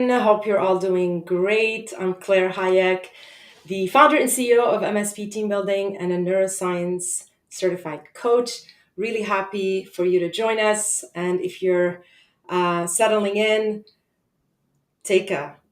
I hope you're all doing great. I'm Claire Hayek, the founder and CEO of MSP Team Building and a neuroscience certified coach. Really happy for you to join us. And if you're settling in,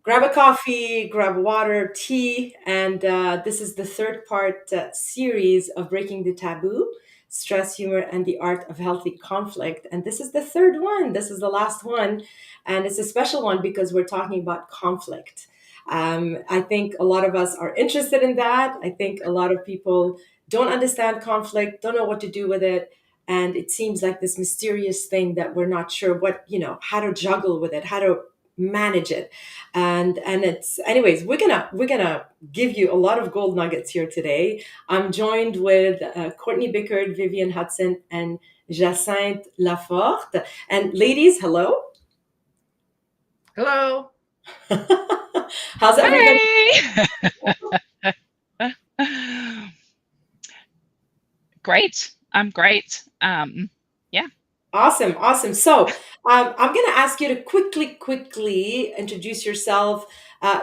grab a coffee, grab water, tea, and this is the third part series of Breaking the Taboo: Stress, Humor, and the Art of Healthy Conflict. And this is the third one. This is the last one, and it's a special one because we're talking about conflict. I think a lot of us are interested in that. I think a lot of people don't understand conflict, don't know what to do with it. And it seems like this mysterious thing that we're not sure how to juggle with it, how to manage it. And it's, anyways, we're gonna give you a lot of gold nuggets here today. I'm joined with Courtney Bickard, Vivian Hudson, and Jacinthe Laforte. And ladies, hello. Hello. How's everybody? Hey! Great. I'm great. Yeah. Awesome. So I'm going to ask you to quickly introduce yourself.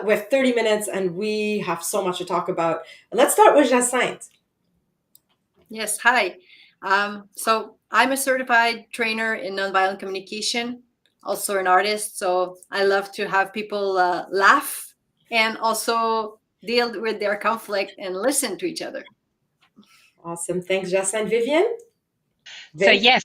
We have 30 minutes and we have so much to talk about. Let's start with Jacinthe. Yes, hi. So I'm a certified trainer in nonviolent communication, also an artist. So I love to have people laugh and also deal with their conflict and listen to each other. Awesome. Thanks, Jacinthe. Vivian? So, Viv? yes,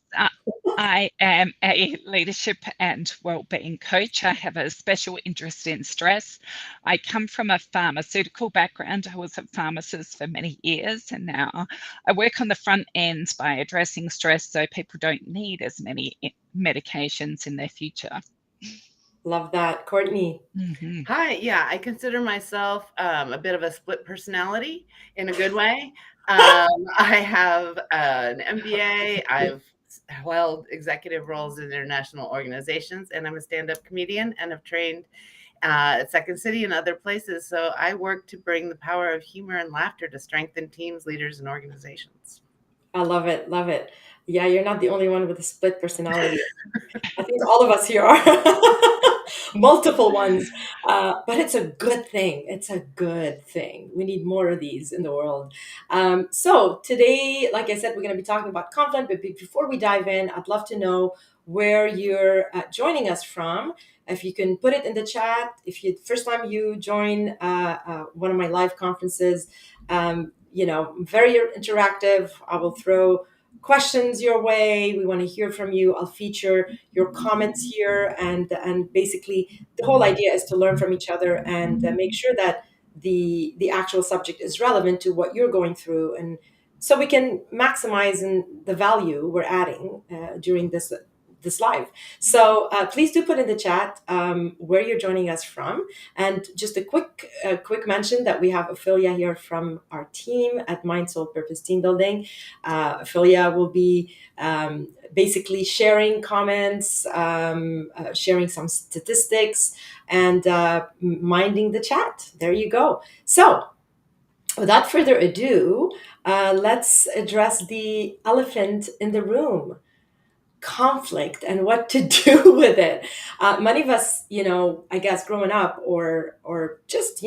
I am a leadership and wellbeing coach. I have a special interest in stress. I come from a pharmaceutical background. I was a pharmacist for many years, and now I work on the front end by addressing stress so people don't need as many medications in their future. Love that. Courtney? Mhm. Hi. Yeah, I consider myself a bit of a split personality in a good way. I have an MBA. I've held executive roles in international organizations, and I'm a stand-up comedian and have trained at Second City and other places. So I work to bring the power of humor and laughter to strengthen teams, leaders, and organizations. I love it. Love it. Yeah, you're not the only one with a split personality. I think all of us here are multiple ones, but it's a good thing. It's a good thing. We need more of these in the world. So today, like I said, we're going to be talking about conflict. But before we dive in, I'd love to know where you're joining us from. If you can put it in the chat. If you first time you join one of my live conferences, very interactive. I will throw questions your way. We want to hear from you. I'll feature your comments here, and basically the whole idea is to learn from each other and make sure that the actual subject is relevant to what you're going through, and so we can maximize the value we're adding during this live. So please do put in the chat where you're joining us from, and just a quick mention that we have Ophelia here from our team at Mind Soul Purpose Team Building. Ophelia will be basically sharing comments, sharing some statistics, and minding the chat. There you go. So without further ado, let's address the elephant in the room: conflict and what to do with it. Many of us, I guess growing up or just,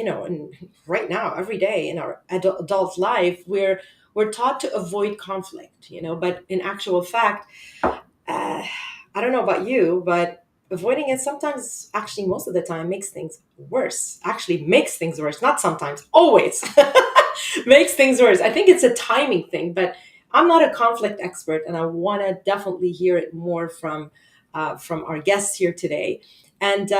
right now, every day in our adult life, we're taught to avoid conflict, but in actual fact, I don't know about you, but avoiding it sometimes, actually most of the time, makes things worse. Actually makes things worse, not sometimes, always. Makes things worse. I think it's a timing thing, but I'm not a conflict expert, and I want to definitely hear it more from our guests here today. And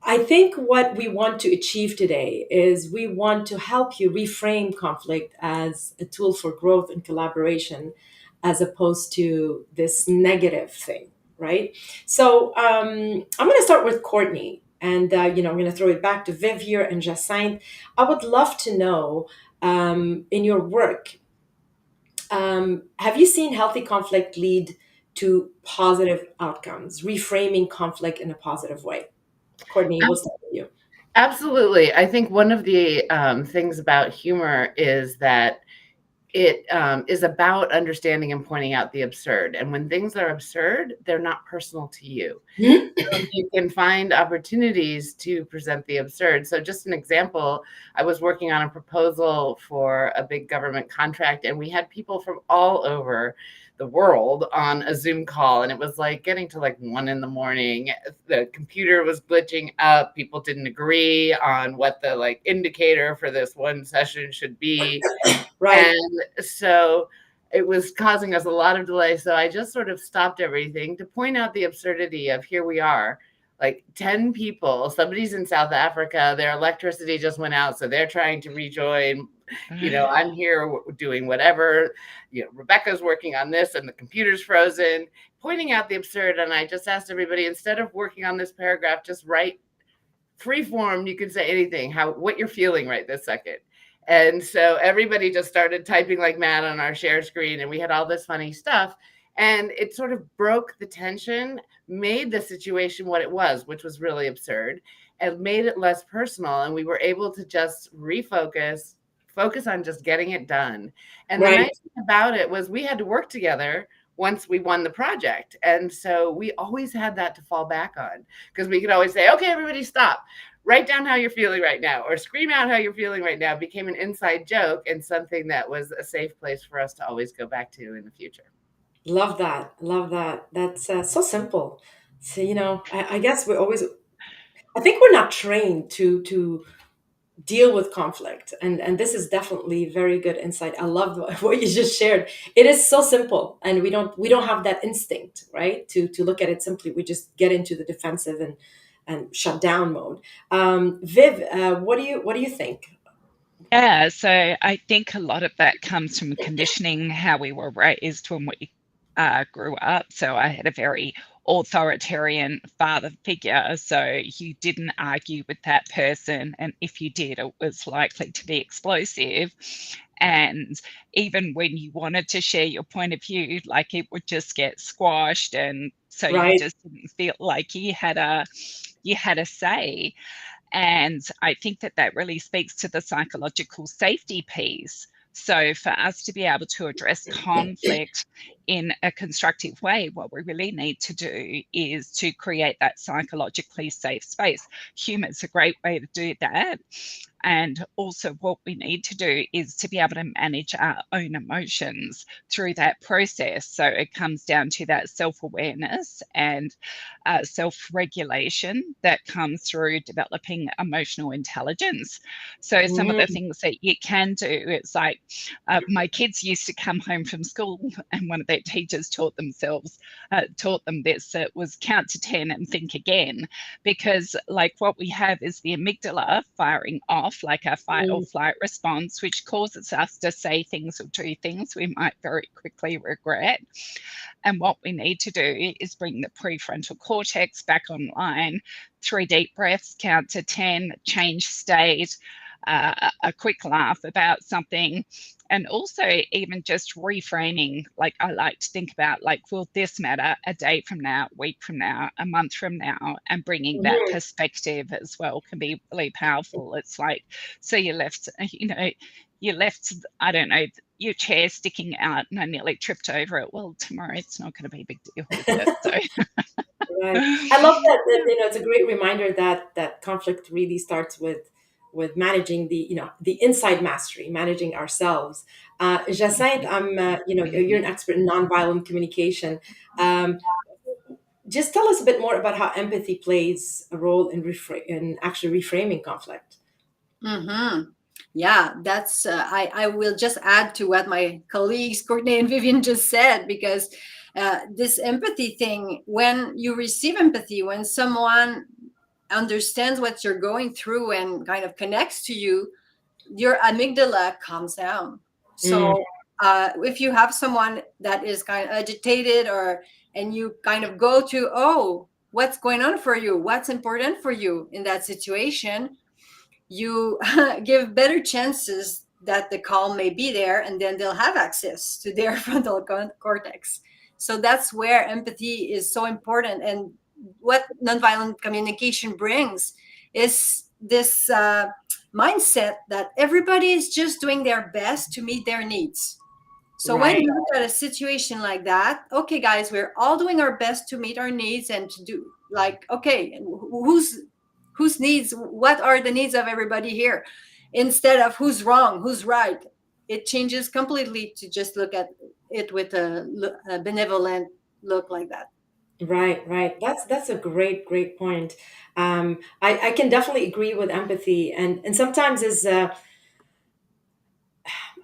I think what we want to achieve today is we want to help you reframe conflict as a tool for growth and collaboration, as opposed to this negative thing, right? So I'm going to start with Courtney, and I'm going to throw it back to Viv here and Jacinthe. I would love to know, in your work, have you seen healthy conflict lead to positive outcomes, reframing conflict in a positive way? Courtney, we'll start with you. Absolutely. I think one of the things about humor is that it is about understanding and pointing out the absurd. And when things are absurd, they're not personal to you. You can find opportunities to present the absurd. So just an example, I was working on a proposal for a big government contract, and we had people from all over the world on a Zoom call, and it was like getting to like 1 a.m. The computer was glitching up. People didn't agree on what the like indicator for this one session should be. Right. And so it was causing us a lot of delay. So I just sort of stopped everything to point out the absurdity of here we are, like 10 people, somebody's in South Africa, their electricity just went out, so they're trying to rejoin. I'm here doing whatever. Rebecca's working on this and the computer's frozen, pointing out the absurd. And I just asked everybody, instead of working on this paragraph, just write free form. You can say anything, what you're feeling right this second. And so everybody just started typing like mad on our share screen, and we had all this funny stuff. And it sort of broke the tension, made the situation what it was, which was really absurd, and made it less personal. And we were able to just focus on just getting it done. And the nice thing about it was we had to work together once we won the project. And so we always had that to fall back on, because we could always say, okay, everybody stop. Write down how you're feeling right now, or scream out how you're feeling right now. It became an inside joke and something that was a safe place for us to always go back to in the future. Love that. Love that. That's so simple. So, I guess I think we're not trained to deal with conflict. And this is definitely very good insight. I love what you just shared. It is so simple, and we don't have that instinct, right? To look at it simply. We just get into the defensive and shut down mode. Viv, what do you think? Yeah, so I think a lot of that comes from conditioning, how we were raised when we grew up. So I had a very authoritarian father figure. So you didn't argue with that person. And if you did, it was likely to be explosive. And even when you wanted to share your point of view, like it would just get squashed. And so you Right. just didn't feel like you had a say. And I think that really speaks to the psychological safety piece. So, for us to be able to address conflict in a constructive way, what we really need to do is to create that psychologically safe space. Humor's a great way to do that. And also, what we need to do is to be able to manage our own emotions through that process. So, it comes down to that self awareness and self regulation that comes through developing emotional intelligence. So, some of the Mm, things that you can do, it's like my kids used to come home from school, and one of their teachers taught them this. It was count to 10 and think again, because like what we have is the amygdala firing off, like our fight or mm, flight response, which causes us to say things or do things we might very quickly regret. And what we need to do is bring the prefrontal cortex back online, 3 deep breaths, count to 10, change state, a quick laugh about something. And also even just reframing, like I like to think about, like, will this matter a day from now, a week from now, a month from now? And bringing that mhm. perspective as well can be really powerful. It's like, so you left, I don't know, your chair sticking out and I nearly tripped over it. Well, tomorrow it's not going to be a big deal, is it? So, Right. I love that it's a great reminder that conflict really starts with managing the inside mastery, managing ourselves. Jacinthe, you're an expert in nonviolent communication. Um, just tell us a bit more about how empathy plays a role in actually reframing conflict. Mm-hmm. Yeah, that's. I will just add to what my colleagues Courtney and Vivian just said, because this empathy thing, when you receive empathy, when someone understands what you're going through and kind of connects to you, your amygdala calms down. Mm, So if you have someone that is kind of agitated, or and you kind of go to, oh, what's going on for you? What's important for you in that situation? You give better chances that the calm may be there, and then they'll have access to their cortex. So that's where empathy is so important. And what nonviolent communication brings is this mindset that everybody is just doing their best to meet their needs. So when Right. you look at a situation like that, okay, guys, we're all doing our best to meet our needs and to do like, okay, whose needs, what are the needs of everybody here? Instead of who's wrong, who's right. It changes completely to just look at it with a benevolent look like that. Right, right. That's a great point. I can definitely agree with empathy, and sometimes is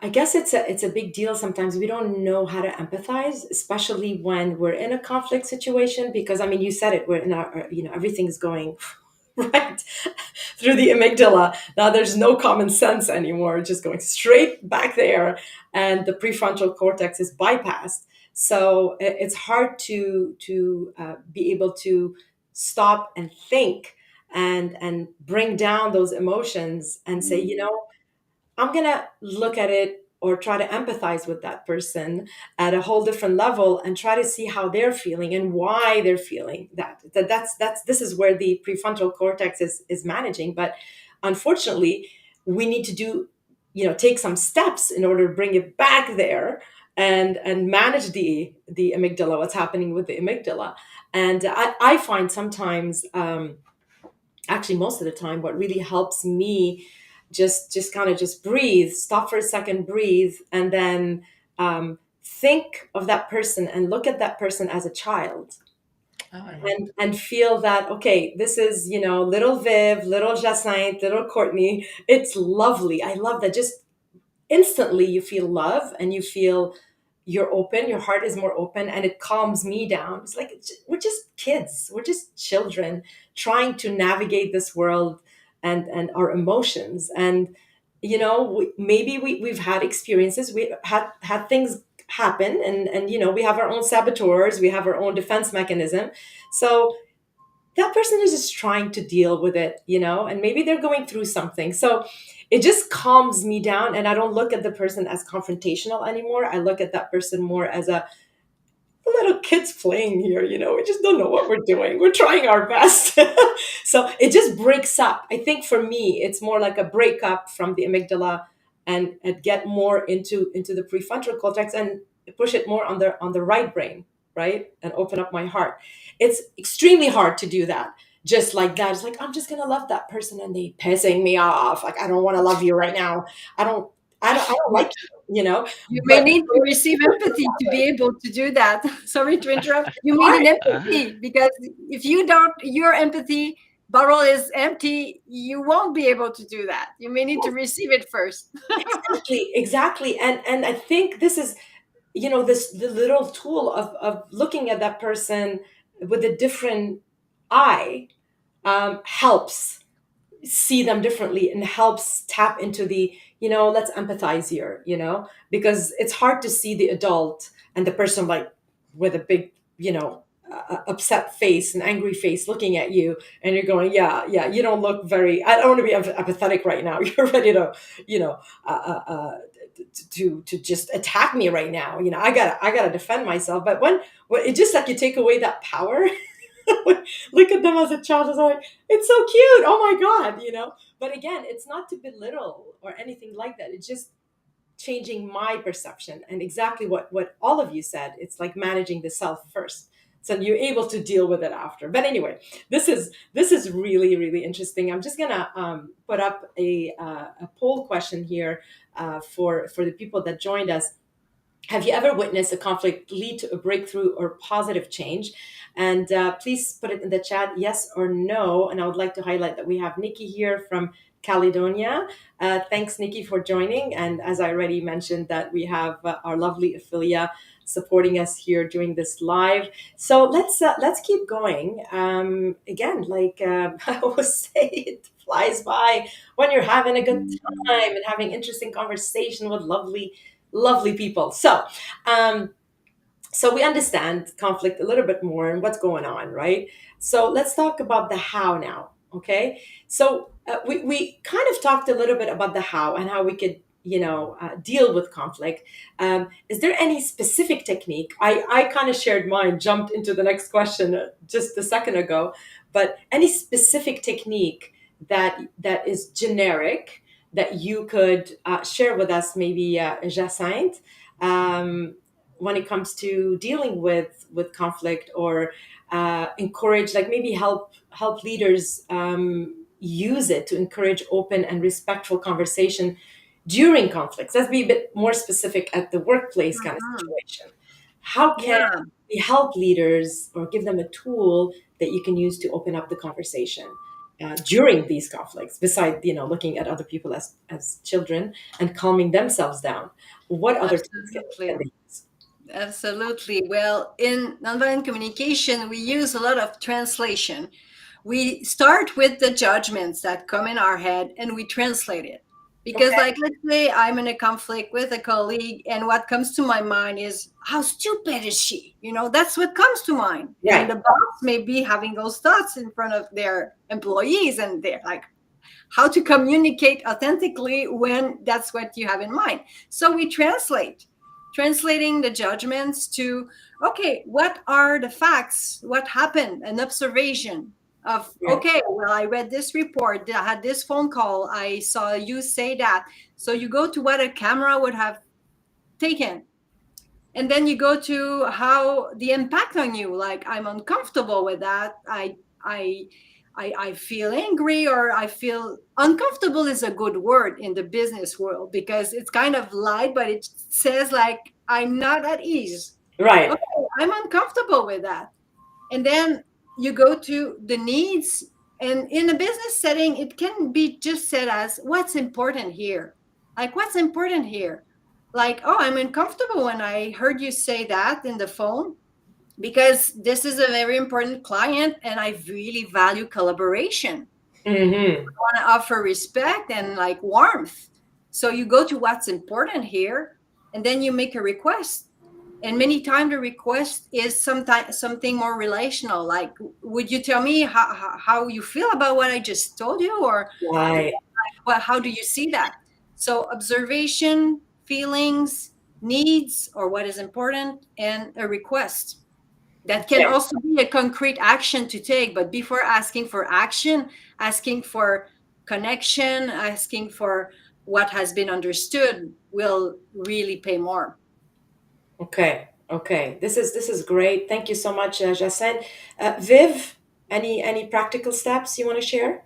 I guess it's a big deal. Sometimes we don't know how to empathize, especially when we're in a conflict situation. Because I mean, you said it. We're in our, everything's going right through the amygdala. Now there's no common sense anymore. Just going straight back there, and the prefrontal cortex is bypassed. So it's hard to be able to stop and think and bring down those emotions and say, I'm going to look at it or try to empathize with that person at a whole different level and try to see how they're feeling and why they're feeling that. That's this is where the prefrontal cortex is managing. But unfortunately, we need to take some steps in order to bring it back there and manage the amygdala, what's happening with the amygdala. And I find sometimes, actually most of the time, what really helps me just kind of just breathe, stop for a second, breathe, and then think of that person and look at that person as a child, Oh, I love and feel that, okay, this is, little Viv, little Jacinthe, little Courtney. It's lovely. I love that. Just instantly you feel love and you feel you're open, your heart is more open, and it calms me down. It's like we're just kids, we're just children trying to navigate this world and our emotions. And maybe we've had experiences, we had things happen, and we have our own saboteurs, we have our own defense mechanism. So that person is just trying to deal with it, and maybe they're going through something. So it just calms me down, and I don't look at the person as confrontational anymore. I look at that person more as a little kids playing here. We just don't know what we're doing. We're trying our best. So it just breaks up. I think for me, it's more like a breakup from the amygdala, and get more into the prefrontal cortex and push it more on the right brain, right? And open up my heart. It's extremely hard to do that. Just like that. It's like, I'm just gonna love that person and they pissing me off. Like, I don't want to love you right now. I don't I don't You, like you. you may But need to receive empathy to be able to do that. Sorry to interrupt. You need an empathy because if you don't, your empathy barrel is empty, you won't be able to do that. You may need to receive it first. exactly. And I think this is, this the little tool of looking at that person with a different eye, helps see them differently and helps tap into the, let's empathize here, because it's hard to see the adult and the person like with a big, upset face and angry face looking at you, and you're going, yeah, yeah, you don't look very, I don't want to be empathetic right now. You're ready to, you know uh, uh, uh, to just attack me right now. I gotta defend myself. But when it just like you take away that power, look at them as a child. It's like, it's so cute. Oh my God. But again, it's not to belittle or anything like that. It's just changing my perception, and exactly what all of you said. It's like managing the self first, so you're able to deal with it after. But anyway, this is really really interesting. I'm just gonna put up a poll question here, for the people that joined us. Have you ever witnessed a conflict lead to a breakthrough or positive change? And please put it in the chat, yes or no. And I would like to highlight that we have Nikki here from Caledonia. Thanks, Nikki, for joining. And as I already mentioned, that we have our lovely Ophelia supporting us here during this live. So let's keep going. Again, like I always say, it flies by when you're having a good time and having interesting conversation with lovely people. Um, so we understand conflict a little bit more and what's going on, right? So let's talk about the how now. Okay. So we kind of talked a little bit about the how and how we could, deal with conflict. Is there any specific technique? I kind of shared mine, jumped into the next question just a second ago, but any specific technique that is generic that you could share with us, maybe Jacinthe, when it comes to dealing with conflict, or encourage, like maybe help leaders use it to encourage open and respectful conversation during conflicts? Let's be a bit more specific at the workplace kind of Mhm. situation. How can Yeah. we help leaders or give them a tool that you can use to open up the conversation during these conflicts, besides looking at other people as children and calming themselves down? What other tools can Absolutely. they use? Absolutely. Well, in nonviolent communication, we use a lot of translation. We start with the judgments that come in our head and we translate it. Because, Okay. like, let's say I'm in a conflict with a colleague, and what comes to my mind is, how stupid is she? That's what comes to mind. And Right. the boss may be having those thoughts in front of their employees, and they're like, how to communicate authentically when that's what you have in mind. So we translating the judgments to, okay, what are the facts, what happened, an observation of, Right. okay, well, I read this report, I had this phone call, I saw you say that. So you go to what a camera would have taken, and then you go to how the impact on you, like, I'm uncomfortable with that, i I feel angry, or I feel uncomfortable is a good word in the business world, because it's kind of light, but it says like, I'm not at ease. Right. Okay, I'm uncomfortable with that. And then you go to the needs, and in a business setting it can be just said as, what's important here, like, what's important here, like, oh, I'm uncomfortable when I heard you say that in the phone, because this is a very important client and I really value collaboration, Mm-hmm. want to offer respect and like warmth. So you go to what's important here, and then you make a request. And many times the request is sometimes something more relational, like, would you tell me how you feel about what I just told you, or Right. how do you see that? So observation, feelings, needs, or what is important, and a request. That can Okay. also be a concrete action to take, but before asking for action, asking for connection, asking for what has been understood will really pay more. Okay. Okay. This is great. Thank you so much, Jacen. Viv, any practical steps you want to share?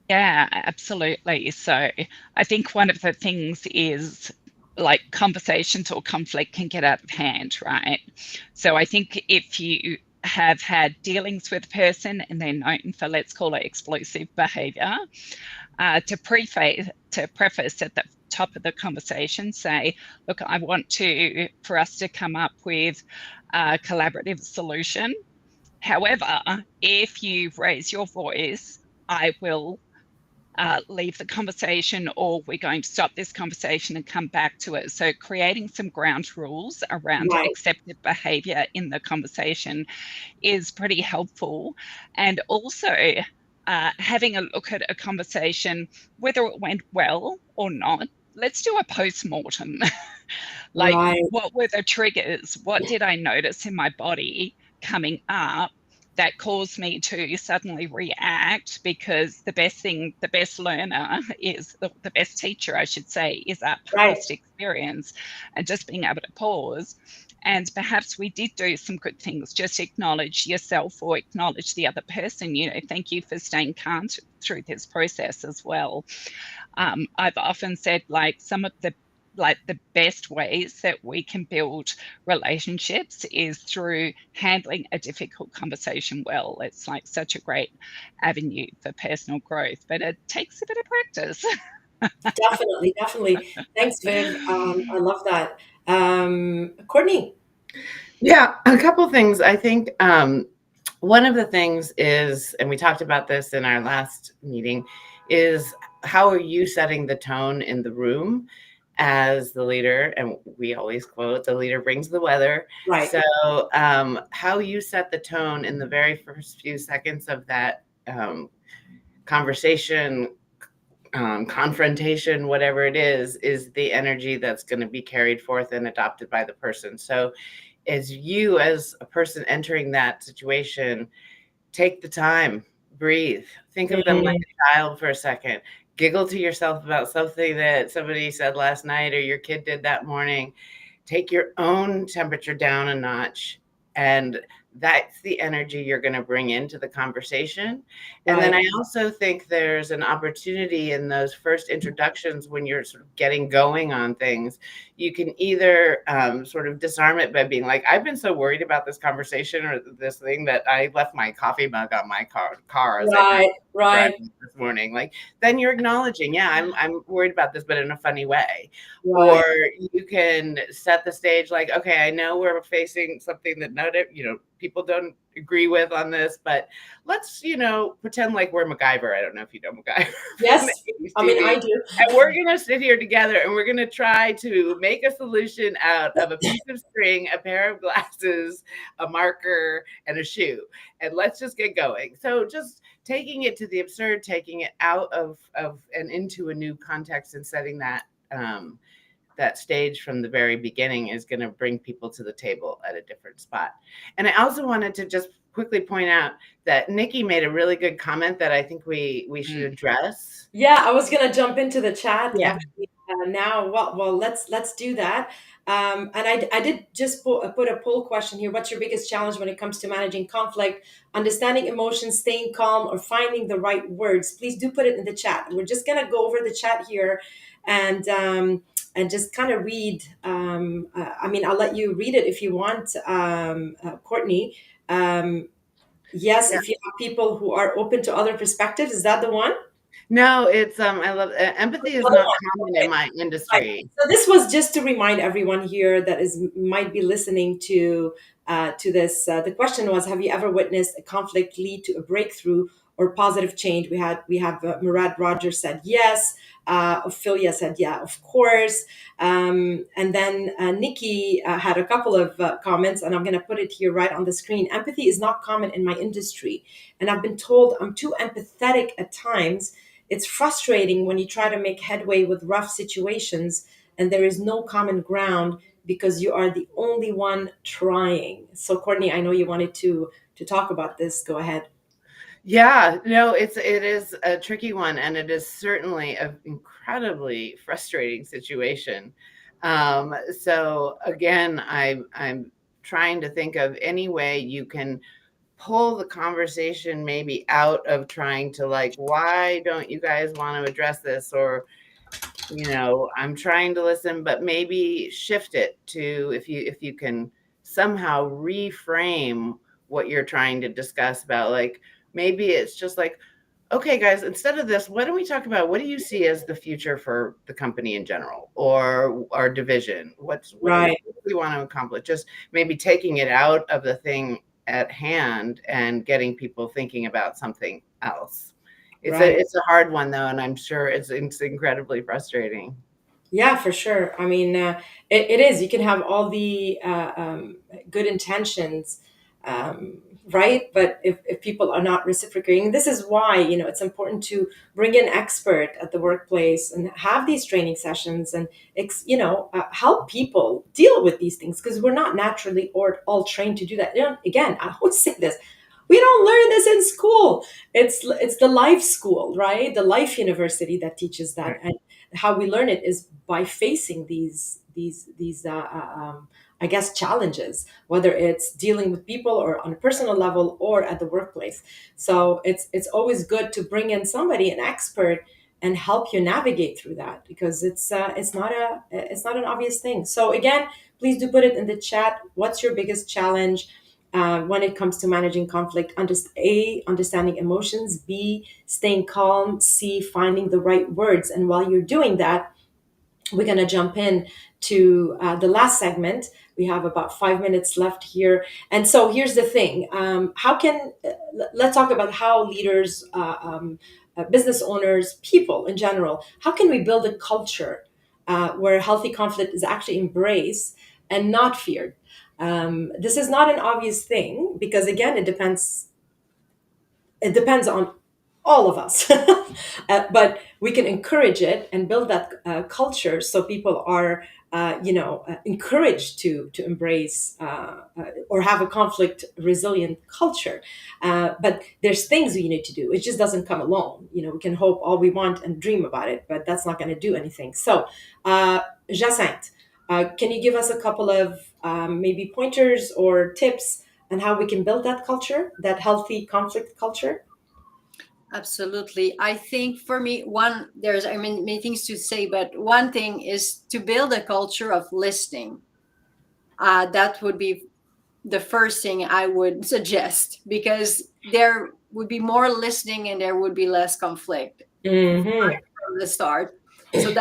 Yeah, absolutely. So I think one of the things is like conversations or conflict can get out of hand, right? So I think if you have had dealings with a person and they're known for, let's call it explosive behavior, to preface at the top of the conversation, say, look, I want for us to come up with a collaborative solution. However, if you raise your voice, I will leave the conversation, or we're going to stop this conversation and come back to it. So creating some ground rules around Right. accepted behavior in the conversation is pretty helpful. And also having a look at a conversation, whether it went well or not. Let's do a post-mortem. Like, Right. what were the triggers? What did I notice in my body coming up that caused me to suddenly react? Because the best learner is the best teacher, I should say, is our Right. past experience, and just being able to pause. And perhaps we did do some good things. Just acknowledge yourself or acknowledge the other person. Thank you for staying calm through this process as well. I've often said, like, some of the best ways that we can build relationships is through handling a difficult conversation well. It's like such a great avenue for personal growth, but it takes a bit of practice. Definitely. Definitely. Thanks, Viv. I love that. Courtney. Yeah, a couple things. I think one of the things is, and we talked about this in our last meeting, is how are you setting the tone in the room as the leader? And we always quote, the leader brings the weather. Right. So how you set the tone in the very first few seconds of that conversation, confrontation, whatever it is the energy that's going to be carried forth and adopted by the person. So as you, as a person entering that situation, take the time, breathe, think of them like Mm, a child for a second, giggle to yourself about something that somebody said last night or your kid did that morning. take your own temperature down a notch, and that's the energy you're going to bring into the conversation. And then Right. I also think there's an opportunity in those first introductions when you're sort of getting going on things. You can either sort of disarm it by being like, I've been so worried about this conversation or this thing that I left my coffee mug on my car as I Right. was Right. driving this morning. Like, then you're acknowledging, yeah, I'm worried about this, but in a funny way. Right. Or you can set the stage like, okay, I know we're facing something that people don't agree with on this, but let's, pretend like we're MacGyver. I don't know if you know MacGyver from the Yes. 80s I mean, TV. I do. And we're going to sit here together and we're going to try to make a solution out of a piece of string, a pair of glasses, a marker, and a shoe. And let's just get going. So just taking it to the absurd, taking it out of and into a new context and setting that stage from the very beginning is going to bring people to the table at a different spot. And I also wanted to just quickly point out that Nikki made a really good comment that I think we should address. Yeah, I was gonna jump into the chat Yeah. actually now. Well, let's do that. And I did just put a poll question here. What's your biggest challenge when it comes to managing conflict, understanding emotions, staying calm, or finding the right words? Please do put it in the chat. We're just gonna go over the chat here, and just kind of read. I mean, I'll let you read it if you want, Courtney. Um, yes, Yeah. if you have people who are open to other perspectives, is that the one? No, it's I love empathy is not common in my Right. industry. So this was just to remind everyone here that is might be listening to this. The question was: have you ever witnessed a conflict lead to a breakthrough or positive change? We have Murad Rogers said yes. Ophelia said yeah, of course. And then Nikki had a couple of comments, and I'm going to put it here right on the screen. Empathy is not common in my industry, and I've been told I'm too empathetic at times. It's frustrating when you try to make headway with rough situations and there is no common ground because you are the only one trying. So, Courtney, I know you wanted to talk about this. Go ahead. Yeah, no, it is a tricky one, and it is certainly an incredibly frustrating situation. So again, I'm trying to think of any way you can pull the conversation maybe out of trying to like, why don't you guys want to address this? Or, I'm trying to listen, but maybe shift it to if you can somehow reframe what you're trying to discuss about, like maybe it's just like, okay, guys, instead of this, why don't we talk about what do you see as the future for the company in general or our division? Right, What do we want to accomplish? Just maybe taking it out of the thing at hand and getting people thinking about something else. It's a right. it's a hard one though, and I'm sure it's incredibly frustrating. Yeah, for sure. I mean, it is. You can have all the good intentions, right? But if people are not reciprocating, this is why, it's important to bring in expert at the workplace and have these training sessions and, help people deal with these things because we're not naturally or all trained to do that. Again, I always say this. We don't learn this in school. It's the life school, right? The life university that teaches that. Right. And how we learn it is by facing these I guess challenges, whether it's dealing with people or on a personal level or at the workplace. So it's always good to bring in somebody, an expert, and help you navigate through that because it's not an obvious thing. So again, please do put it in the chat. What's your biggest challenge when it comes to managing conflict? Understanding emotions. B, staying calm. C, finding the right words. And while you're doing that, we're going to jump in to the last segment. We have about 5 minutes left here. And so here's the thing. Let's talk about how leaders, business owners, people in general, how can we build a culture where healthy conflict is actually embraced and not feared? This is not an obvious thing because, again, it depends on all of us. But we can encourage it and build that culture so people are encouraged to embrace or have a conflict resilient culture. But there's things we need to do. It just doesn't come alone. We can hope all we want and dream about it, but that's not going to do anything. So Jacinthe, Can you give us a couple of maybe pointers or tips on how we can build that culture, that healthy conflict culture? Absolutely. I think for me, there's, I mean, many things to say, but one thing is to build a culture of listening. That would be the first thing I would suggest, because there would be more listening and there would be less conflict Hmm. from the start. So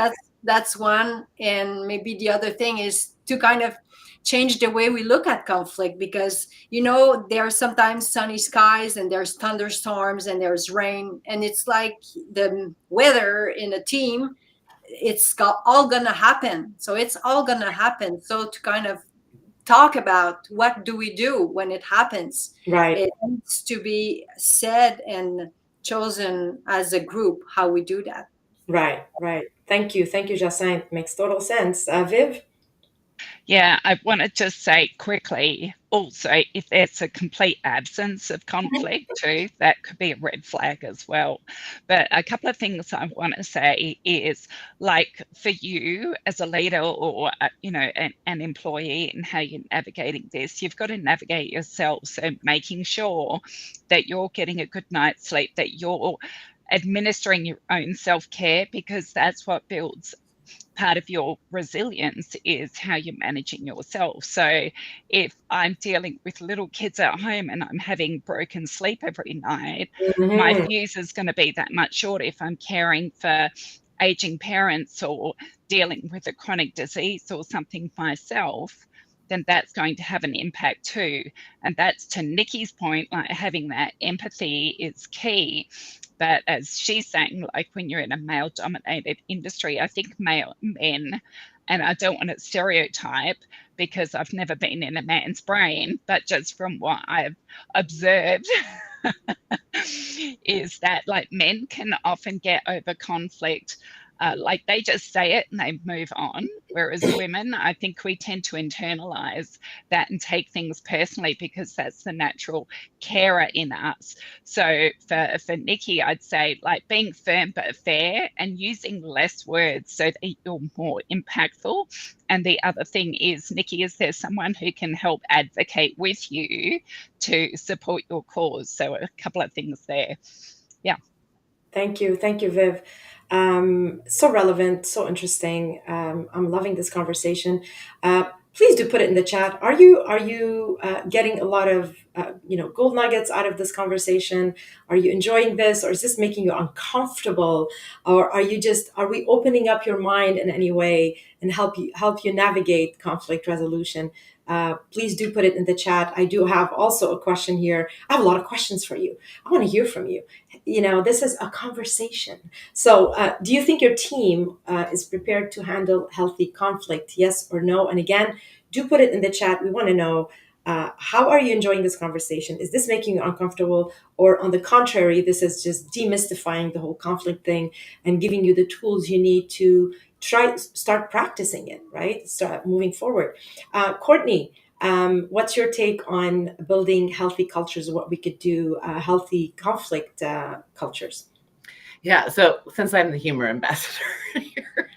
that's one. And maybe the other thing is to kind of change the way we look at conflict, because there are sometimes sunny skies and there's thunderstorms and there's rain, and it's like the weather in a team, all gonna happen. So it's all gonna happen. So to kind of talk about what do we do when it happens, Right, it needs to be said and chosen as a group how we do that. right, right. Thank you, Jacinthe. Makes total sense. Viv? Yeah, I want to just say quickly also, if there's a complete absence of conflict too, that could be a red flag as well. But a couple of things I want to say is, like, for you as a leader or an employee, and how you're navigating this, you've got to navigate yourself. So making sure that you're getting a good night's sleep, that you're administering your own self-care, because that's what builds part of your resilience, is how you're managing yourself. So if I'm dealing with little kids at home and I'm having broken sleep every night, my Hmm. fuse is going to be that much shorter. If I'm caring for aging parents or dealing with a chronic disease or something myself, then that's going to have an impact too. And that's to Nikki's point, like having that empathy is key. But as she's saying, like when you're in a male dominated industry, I think male men, and I don't want to stereotype because I've never been in a man's brain, but just from what I've observed, is that like men can often get over conflict. Like they just say it and they move on. Whereas women, I think we tend to internalize that and take things personally because that's the natural carer in us. So for Nikki, I'd say like being firm but fair and using less words so that you're more impactful. And the other thing is, Nikki, is there someone who can help advocate with you to support your cause? So a couple of things there. Yeah. Thank you, Viv. So relevant, so interesting. I'm loving this conversation. Please do put it in the chat. Are you getting a lot of gold nuggets out of this conversation? Are you enjoying this, or is this making you uncomfortable, or are we opening up your mind in any way and help you navigate conflict resolution? Please do put it in the chat. I do have also a question here. I have a lot of questions for you. I want to hear from you. This is a conversation. So do you think your team is prepared to handle healthy conflict, yes or no? And again, do put it in the chat. We want to know, how are you enjoying this conversation? Is this making you uncomfortable, or on the contrary, this is just demystifying the whole conflict thing and giving you the tools you need to start practicing it, right? Start moving forward. Courtney, what's your take on building healthy cultures? What we could do, healthy conflict cultures? Yeah. So since I'm the humor ambassador here,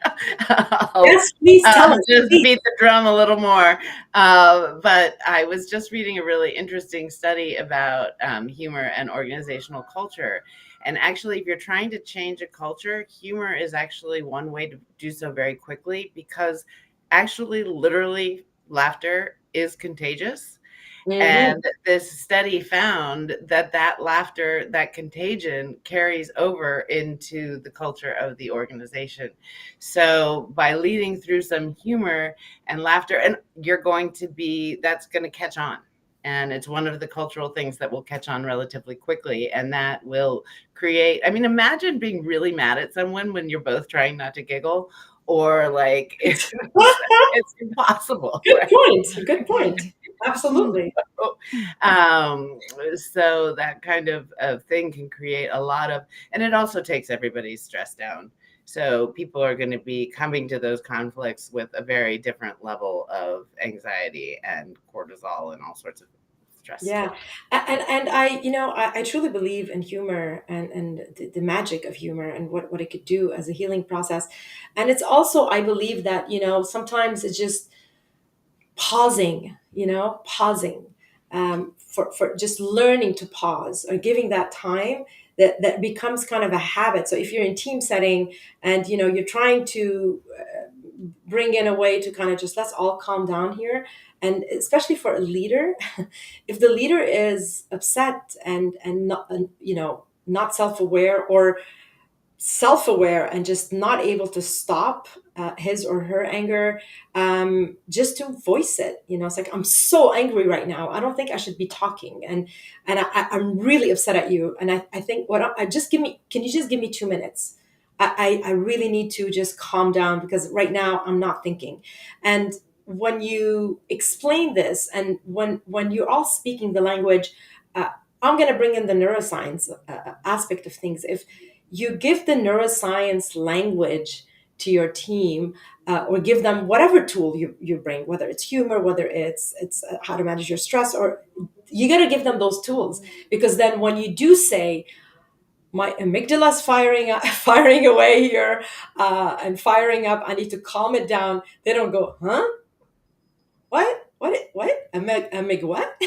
I'll Yes, please tell us. just Please. beat the drum a little more. But I was just reading a really interesting study about humor and organizational culture. And actually, if you're trying to change a culture, humor is actually one way to do so very quickly, because actually, literally, laughter is contagious. Hmm. And this study found that that laughter, that contagion, carries over into the culture of the organization. So by leading through some humor and laughter, and that's going to catch on. And it's one of the cultural things that will catch on relatively quickly. And that will create, I mean, imagine being really mad at someone when you're both trying not to giggle, or like, it's impossible, Good right? point. Good point. Absolutely. um, so that kind of thing can create a lot of, and it also takes everybody's stress down. So people are going to be coming to those conflicts with a very different level of anxiety and cortisol and all sorts of stressed. Yeah. And I, I truly believe in humor and the magic of humor and what it could do as a healing process. And it's also, I believe that, sometimes it's just pausing, pausing, for just learning to pause or giving that time, that becomes kind of a habit. So if you're in team setting and, you're trying to bring in a way to kind of just, let's all calm down here. And especially for a leader, if the leader is upset and not, not self-aware, or self-aware and just not able to stop his or her anger, just to voice it. It's like, I'm so angry right now, I don't think I should be talking, and I'm really upset at you, and I think, what I just give me can you just give me 2 minutes? I really need to just calm down, because right now I'm not thinking. And when you explain this, and when you're all speaking the language, I'm going to bring in the neuroscience aspect of things. If you give the neuroscience language to your team, or give them whatever tool you bring, whether it's humor, whether it's how to manage your stress, or you got to give them those tools. Because then when you do say, my amygdala's firing firing away here, and firing up, I need to calm it down, they don't go, huh, what, amig what?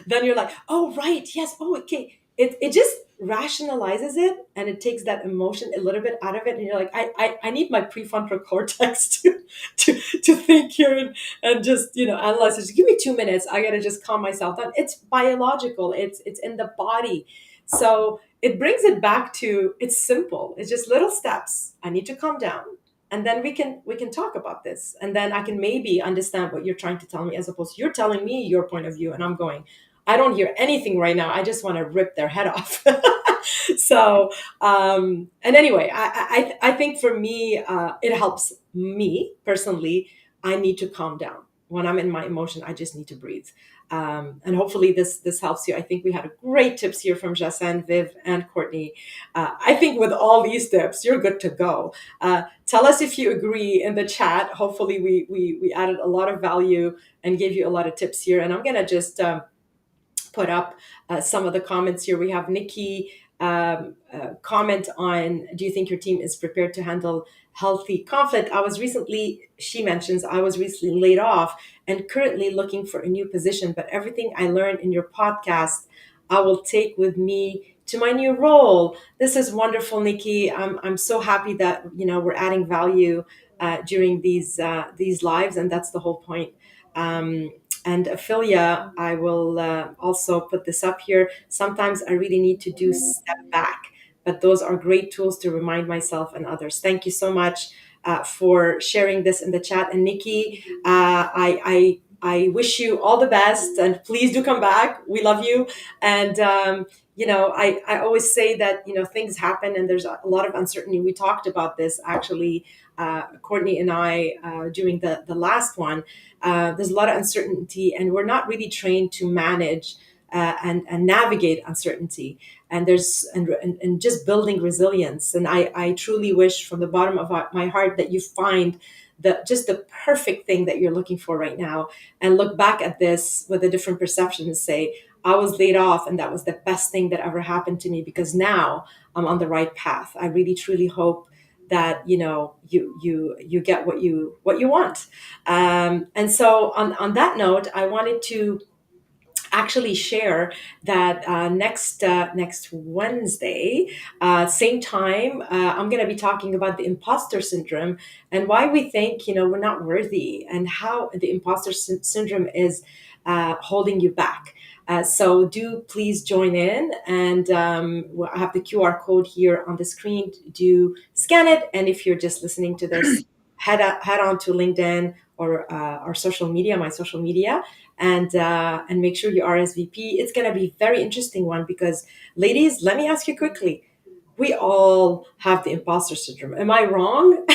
Then you're like, oh, right, yes, oh, okay. It just rationalizes it, and it takes that emotion a little bit out of it, and you're like, I need my prefrontal cortex to think here, and just, analyze it. Just give me 2 minutes, I gotta just calm myself down. It's biological, it's in the body. So it brings it back to, it's simple, it's just little steps. I need to calm down, and then we can talk about this, and then I can maybe understand what you're trying to tell me, as opposed to you're telling me your point of view, and I'm going, I don't hear anything right now, I just want to rip their head off. So, and anyway, I think for me, it helps me personally. I need to calm down when I'm in my emotion. I just need to breathe. And hopefully this helps you. I think we had great tips here from Jassen, Viv, and Courtney. I think with all these tips, you're good to go. Tell us if you agree in the chat. Hopefully we added a lot of value and gave you a lot of tips here. And I'm gonna just put up some of the comments here. We have Nikki comment on, do you think your team is prepared to handle healthy conflict? She mentions, I was recently laid off and currently looking for a new position, but everything I learned in your podcast, I will take with me to my new role. This is wonderful, Nikki. I'm so happy that, we're adding value during these lives, and that's the whole point. And Ophelia, I will also put this up here. Sometimes I really need to do step back, but those are great tools to remind myself and others. Thank you so much for sharing this in the chat. And Nikki, I wish you all the best, and please do come back. We love you. And I always say that things happen, and there's a lot of uncertainty. We talked about this actually, Courtney and I, during the last one. There's a lot of uncertainty, and we're not really trained to manage and navigate uncertainty. And and just building resilience. And I truly wish from the bottom of my heart that you find the perfect thing that you're looking for right now, and look back at this with a different perception and say, I was laid off, and that was the best thing that ever happened to me, because now I'm on the right path. I really truly hope that you get what you want. And so on that note, I wanted to actually share that next Wednesday, same time, I'm going to be talking about the imposter syndrome, and why we think we're not worthy, and how the imposter syndrome is holding you back. So do please join in, and I have the QR code here on the screen. Do scan it, and if you're just listening to this, head on to LinkedIn or our social media, my social media, and make sure you RSVP. It's going to be a very interesting one, because, ladies, let me ask you quickly: we all have the imposter syndrome. Am I wrong?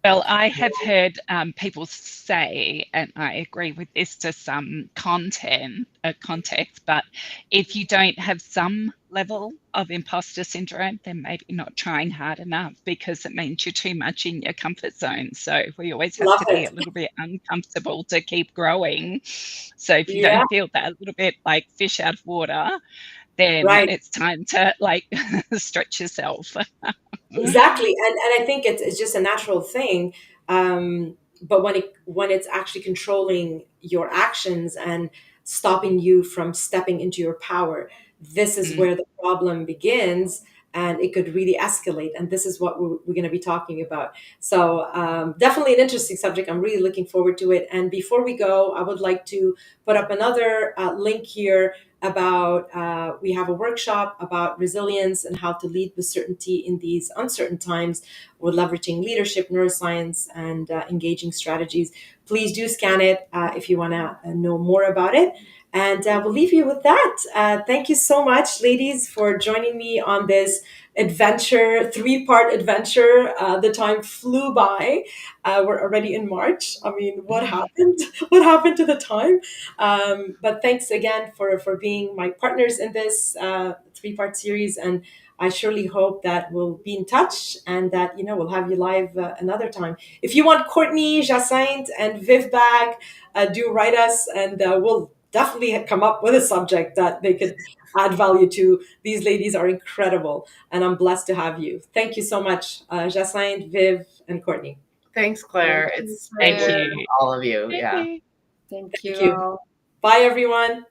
Well, I have heard people say, and I agree with this to some context, but if you don't have some level of imposter syndrome, then maybe not trying hard enough because it means you're too much in your comfort zone. So we always have Love to be it. a little bit uncomfortable to keep growing. So if you Yeah, don't feel that little bit like fish out of water, then right. it's time to like stretch yourself. Exactly, and I think it's just a natural thing. But when it's actually controlling your actions and stopping you from stepping into your power, this is Mm, where the problem begins, and it could really escalate. And this is what we're going to be talking about. So definitely an interesting subject. I'm really looking forward to it. And before we go, I would like to put up another link here about we have a workshop about resilience and how to lead with certainty in these uncertain times. We're leveraging leadership, neuroscience, and engaging strategies. Please do scan it if you want to know more about it. And we'll leave you with that. Thank you so much, ladies, for joining me on this adventure, 3-part adventure. The time flew by. We're already in March. I mean, what mm. happened? What happened to the time? But thanks again for being my partners in this 3-part series. And I surely hope that we'll be in touch and that, we'll have you live another time. If you want Courtney, Jacinthe, and Viv back, do write us and we'll definitely come up with a subject that they could add value to. These ladies are incredible and I'm blessed to have you. Thank you so much, Jacinthe, Viv, and Courtney. Thanks, Thank Claire. you, It's Thank good Claire. you. with all of you. Thank Yeah. you. Thank Thank you you. all. Bye, everyone.